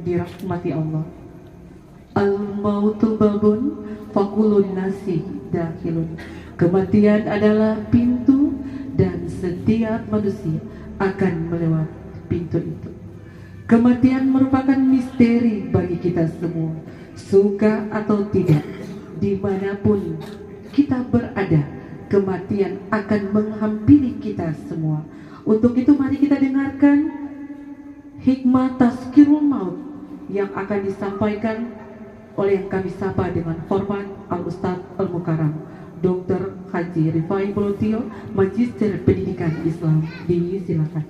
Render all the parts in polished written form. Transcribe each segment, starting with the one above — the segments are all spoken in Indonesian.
dirahmati Allah. Al-mautu babun fakulun nasi dakhilun. Kematian adalah pintu dan setiap manusia akan melewati pintu itu. Kematian merupakan misteri bagi kita semua, suka atau tidak. Dimanapun kita berada, kematian akan menghampiri kita semua. Untuk itu mari kita dengarkan hikmah tazkirul maut yang akan disampaikan oleh yang kami sapa dengan hormat Al-Ustadz Al-Mukarram Dr. Haji Rifai Bolotio, Magister Pendidikan Islam. Disilakan.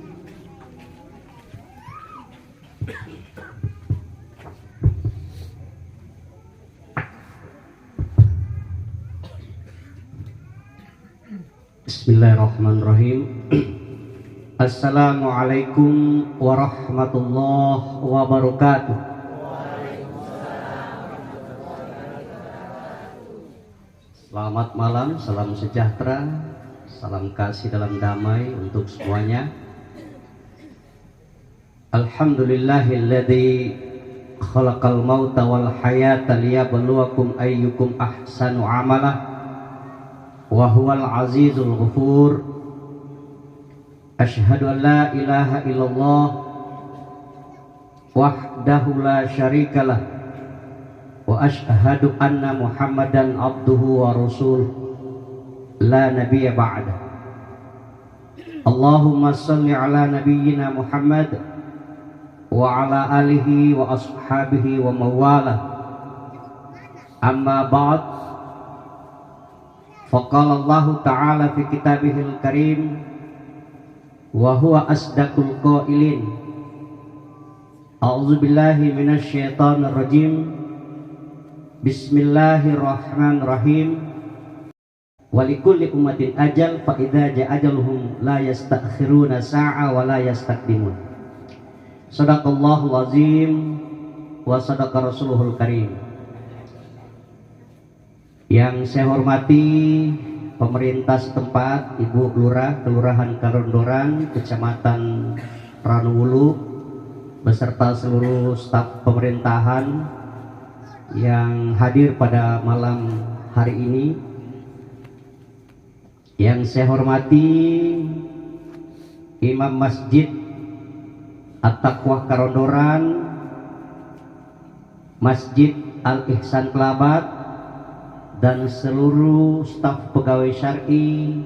Bismillahirrahmanirrahim. Assalamualaikum warahmatullahi wabarakatuh. Selamat malam, salam sejahtera, salam kasih dalam damai untuk semuanya. Alhamdulillahilladzi khalaqal mauta wal hayata liyabluwakum ayyukum ahsanu amalah wa huwal azizul ghafur. Asyhadu an la ilaha illallah wahdahu la syarikalah wa asyhadu anna Muhammadan abduhu wa rasuluh la nabiyya ba'da. Allahumma salli ala nabiyyina Muhammad wa ala alihi wa ashabihi wa mawalah. Amma ba'd. Faqala Allah ta'ala fi kitabihil karim wa huwa asdaqul qailin. A'udzu billahi minasy syaithanir rajim. Bismillahirrahmanirrahim. Walikulli ummatin ajal fa idza ja'a ajaluhum la yastakhiruna sa'a wa la yastaqdimun. Shadaqallahul azim wa sadaqa rasuluhul karim. Yang saya hormati pemerintah setempat, Ibu Lurah Kelurahan Karondoran, Kecamatan Ranowulu, beserta seluruh staf pemerintahan yang hadir pada malam hari ini. Yang saya hormati Imam Masjid At-Taqwa Karondoran, Masjid Al-Ihsan Kelabat, dan seluruh staf pegawai syar'i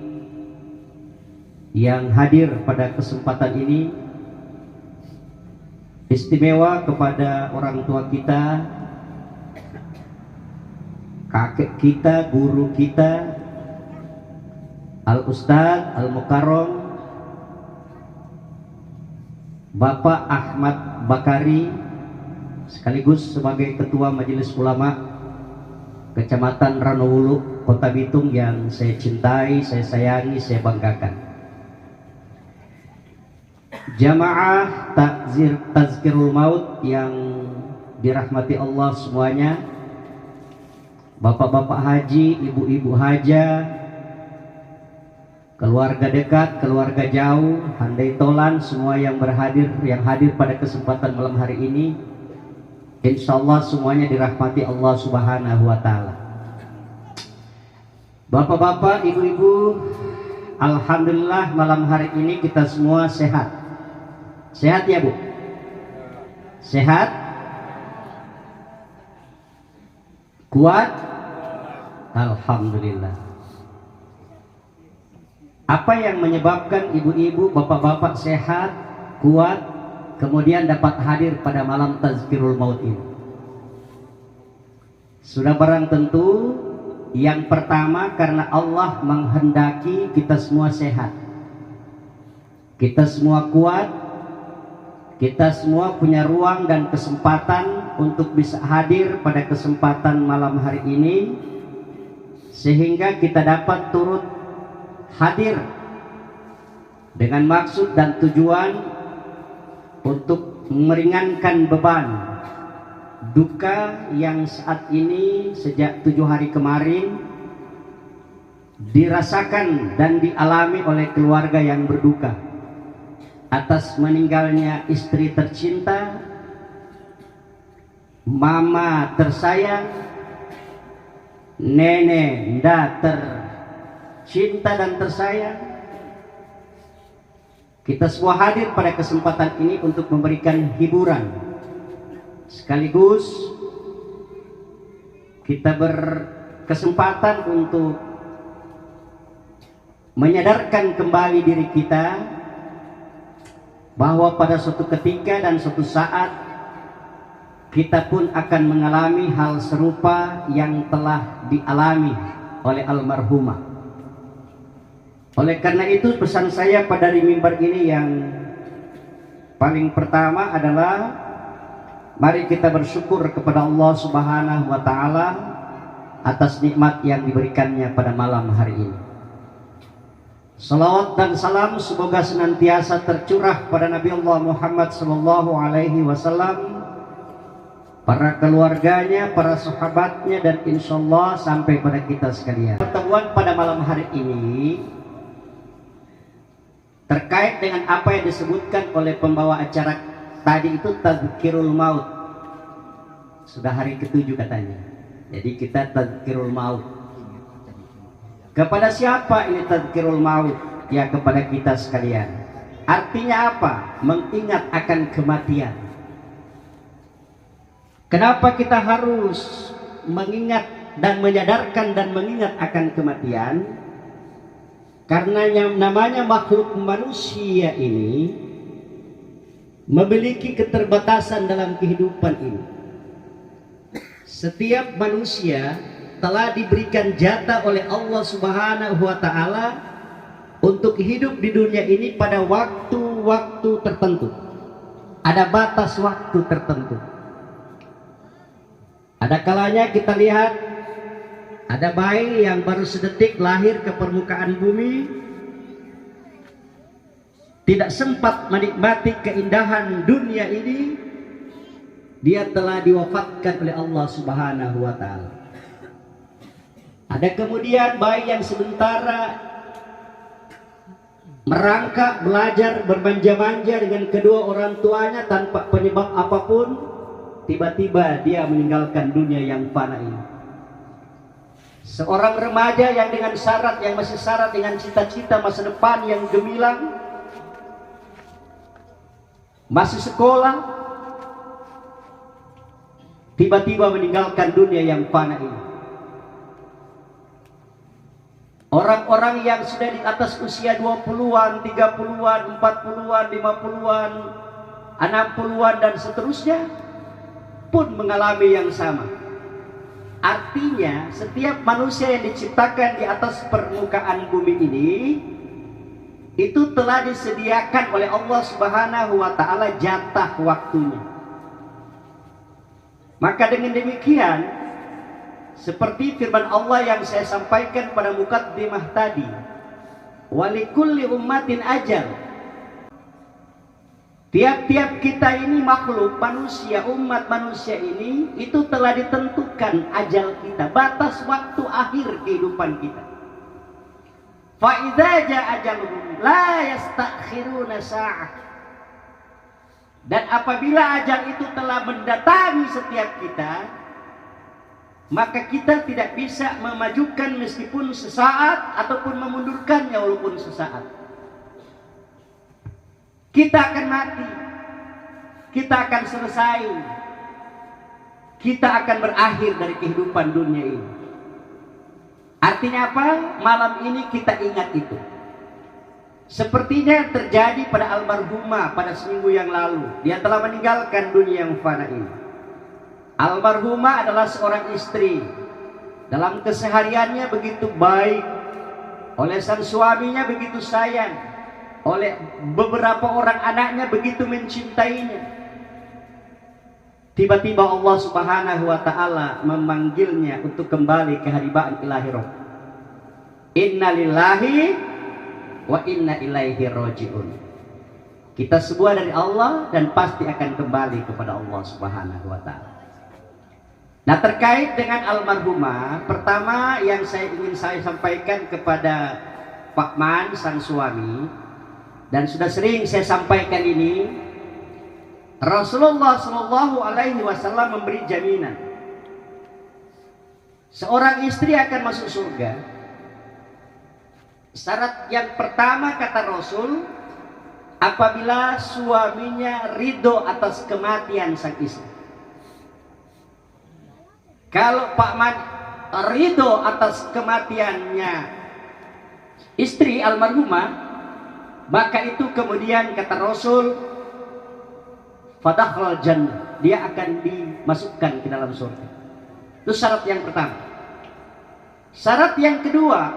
yang hadir pada kesempatan ini. Istimewa kepada orang tua kita, kakek kita, guru kita, Al-Ustadz Al-Mukarram Bapak Ahmad Bakari, sekaligus sebagai Ketua Majelis Ulama Kecamatan Ranowulu, Kota Bitung, yang saya cintai, saya sayangi, saya banggakan. Jamaah Tazkirul Maut yang dirahmati Allah semuanya, bapak-bapak haji, ibu-ibu haja, keluarga dekat, keluarga jauh, handai tolan, semua yang hadir pada kesempatan malam hari ini, insya Allah semuanya dirahmati Allah Subhanahu wa Ta'ala. Bapak-bapak, ibu-ibu, alhamdulillah malam hari ini kita semua sehat. Sehat ya Bu? Sehat? Kuat? Alhamdulillah. Apa yang menyebabkan ibu-ibu, bapak-bapak sehat, kuat, kemudian dapat hadir pada malam Tazkirul Maut ini? Sudah barang tentu yang pertama karena Allah menghendaki kita semua sehat, kita semua kuat, kita semua punya ruang dan kesempatan untuk bisa hadir pada kesempatan malam hari ini, sehingga kita dapat turut hadir dengan maksud dan tujuan untuk meringankan beban duka yang saat ini sejak 7 hari kemarin dirasakan dan dialami oleh keluarga yang berduka atas meninggalnya istri tercinta, mama tersayang, nenek nda tercinta dan tersayang, kita semua hadir pada kesempatan ini untuk memberikan hiburan, sekaligus kita berkesempatan untuk menyadarkan kembali diri kita bahwa pada suatu ketika dan suatu saat kita pun akan mengalami hal serupa yang telah dialami oleh almarhumah. Oleh karena itu pesan saya pada di mimbar ini yang paling pertama adalah mari kita bersyukur kepada Allah Subhanahu wa taala atas nikmat yang diberikannya pada malam hari ini. Salawat dan salam semoga senantiasa tercurah pada Nabi Allah Muhammad sallallahu alaihi wasallam, para keluarganya, para sahabatnya, dan insya Allah sampai pada kita sekalian. Pertemuan pada malam hari ini terkait dengan apa yang disebutkan oleh pembawa acara tadi, itu tadzkirul maut. Sudah hari ke-7 katanya. Jadi kita tadzkirul maut. Kepada siapa ini tadzkirul maut? Ya kepada kita sekalian. Artinya apa? Mengingat akan kematian. Kenapa kita harus mengingat dan menyadarkan dan mengingat akan kematian? Karena yang namanya makhluk manusia ini memiliki keterbatasan dalam kehidupan ini. Setiap manusia telah diberikan jatah oleh Allah Subhanahu wa taala untuk hidup di dunia ini pada waktu-waktu tertentu. Ada batas waktu tertentu. Ada kalanya kita lihat ada bayi yang baru sedetik lahir ke permukaan bumi, tidak sempat menikmati keindahan dunia ini, dia telah diwafatkan oleh Allah Subhanahu wa taala. Ada kemudian bayi yang sementara merangkak, belajar, bermanja-manja dengan kedua orang tuanya tanpa penyebab apapun, tiba-tiba dia meninggalkan dunia yang fana ini. Seorang remaja yang dengan syarat, yang masih syarat dengan cita-cita masa depan yang gemilang, masih sekolah, tiba-tiba meninggalkan dunia yang fana ini. Orang-orang yang sudah di atas usia 20-an, 30-an, 40-an, 50-an, 60-an dan seterusnya pun mengalami yang sama. Artinya setiap manusia yang diciptakan di atas permukaan bumi ini itu telah disediakan oleh Allah Subhanahu wa taala jatah waktunya. Maka dengan demikian, seperti firman Allah yang saya sampaikan pada mukaddimah tadi, walikulli ummatin ajal. Tiap-tiap kita ini makhluk manusia, umat manusia ini, itu telah ditentukan ajal kita, batas waktu akhir kehidupan kita. Fa idza jaa ajaluhum la yastakhiruna sa'ah. Dan apabila ajal itu telah mendatangi setiap kita, maka kita tidak bisa memajukan meskipun sesaat ataupun memundurkannya walaupun sesaat. Kita akan mati, kita akan selesai, kita akan berakhir dari kehidupan dunia ini. Artinya apa? Malam ini kita ingat itu. Sepertinya terjadi pada almarhumah pada seminggu yang lalu. Dia telah meninggalkan dunia yang fana ini. Almarhumah adalah seorang istri. Dalam kesehariannya begitu baik, oleh sang suaminya begitu sayang, oleh beberapa orang anaknya begitu mencintainya. Tiba-tiba Allah Subhanahu wa taala memanggilnya untuk kembali ke haribaan ilahi roh. Inna lillahi wa inna ilaihi raji'un. Kita semua dari Allah dan pasti akan kembali kepada Allah Subhanahu wa taala. Nah, terkait dengan almarhumah, pertama yang ingin saya sampaikan kepada Pak Man sang suami, dan sudah sering saya sampaikan ini, Rasulullah Shallallahu Alaihi Wasallam memberi jaminan seorang istri akan masuk surga. Syarat yang pertama kata Rasul, apabila suaminya ridho atas kematian sang istri. Kalau Pak Man ridho atas kematiannya istri almarhumah, maka itu kemudian kata Rasul, fadakhlal jannah, dia akan dimasukkan ke dalam surga. Itu syarat yang pertama. Syarat yang kedua,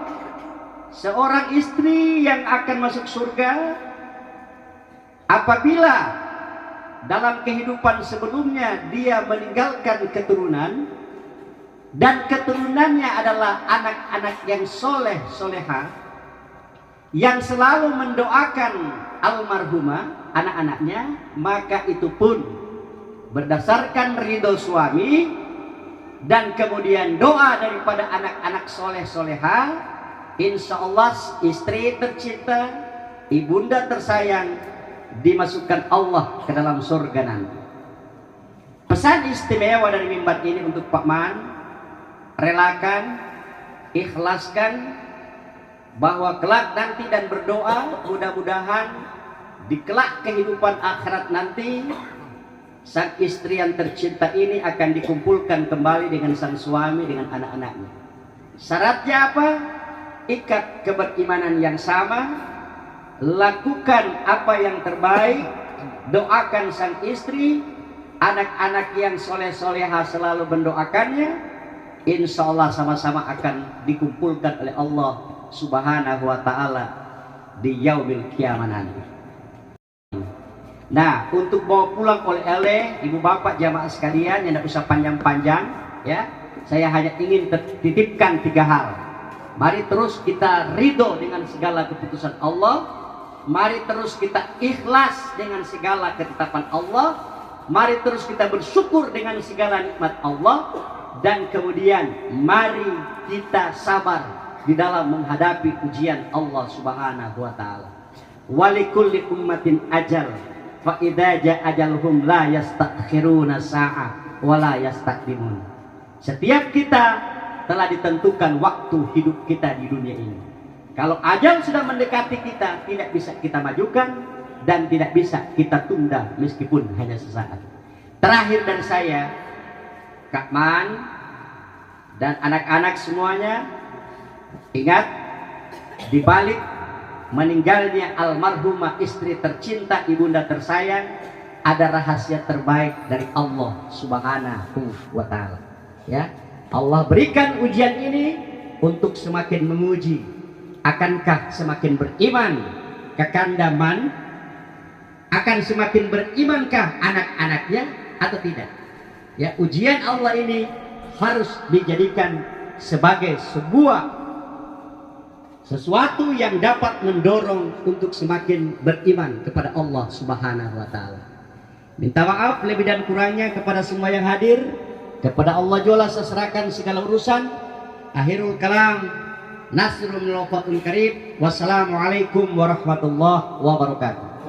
seorang istri yang akan masuk surga apabila dalam kehidupan sebelumnya dia meninggalkan keturunan dan keturunannya adalah anak-anak yang soleh soleha yang selalu mendoakan almarhumah anak-anaknya, maka itu pun berdasarkan ridho suami dan kemudian doa daripada anak-anak soleh soleha, insya Allah istri tercinta, ibunda tersayang dimasukkan Allah ke dalam surga nanti. Pesan istimewa dari mimbar ini untuk Pak Man, relakan, ikhlaskan bahwa kelak nanti dan berdoa mudah-mudahan di kelak kehidupan akhirat nanti sang istri yang tercinta ini akan dikumpulkan kembali dengan sang suami dengan anak-anaknya. Syaratnya apa? Ikat keberimanan yang sama, lakukan apa yang terbaik, doakan sang istri, anak-anak yang soleh-soleha selalu mendoakannya, insya Allah sama-sama akan dikumpulkan oleh Allah Subhanahu wa ta'ala di yaumil kiamat nanti. Nah, untuk bawa pulang oleh-oleh ibu bapak jamaah sekalian yang tidak usah panjang-panjang ya, saya hanya ingin titipkan 3 hal. Mari terus kita ridho dengan segala keputusan Allah, mari terus kita ikhlas dengan segala ketetapan Allah, mari terus kita bersyukur dengan segala nikmat Allah, dan kemudian mari kita sabar di dalam menghadapi ujian Allah Subhanahu wa taala. Walikulli ummatin ajal, fa idza jaa ajaluhum la yastakhiruna sa'ah wa la yastaqdimun. Setiap kita telah ditentukan waktu hidup kita di dunia ini. Kalau ajal sudah mendekati kita, tidak bisa kita majukan dan tidak bisa kita tunda meskipun hanya sesaat. Terakhir dari saya, Kak Man dan anak-anak semuanya, ingat, di balik meninggalnya almarhumah istri tercinta, ibunda tersayang, ada rahasia terbaik dari Allah Subhanahu wa taala. Ya, Allah berikan ujian ini untuk semakin menguji, akankah semakin beriman kekandaman, akan semakin berimankah anak-anaknya atau tidak. Ya, ujian Allah ini harus dijadikan sebagai sesuatu yang dapat mendorong untuk semakin beriman kepada Allah Subhanahu wa taala. Minta maaf lebih dan kurangnya kepada semua yang hadir. Kepada Allah Jalla saya serahkan segala urusan. Akhirul kalam, nasrul minal fathul karim. Wassalamualaikum warahmatullahi wabarakatuh.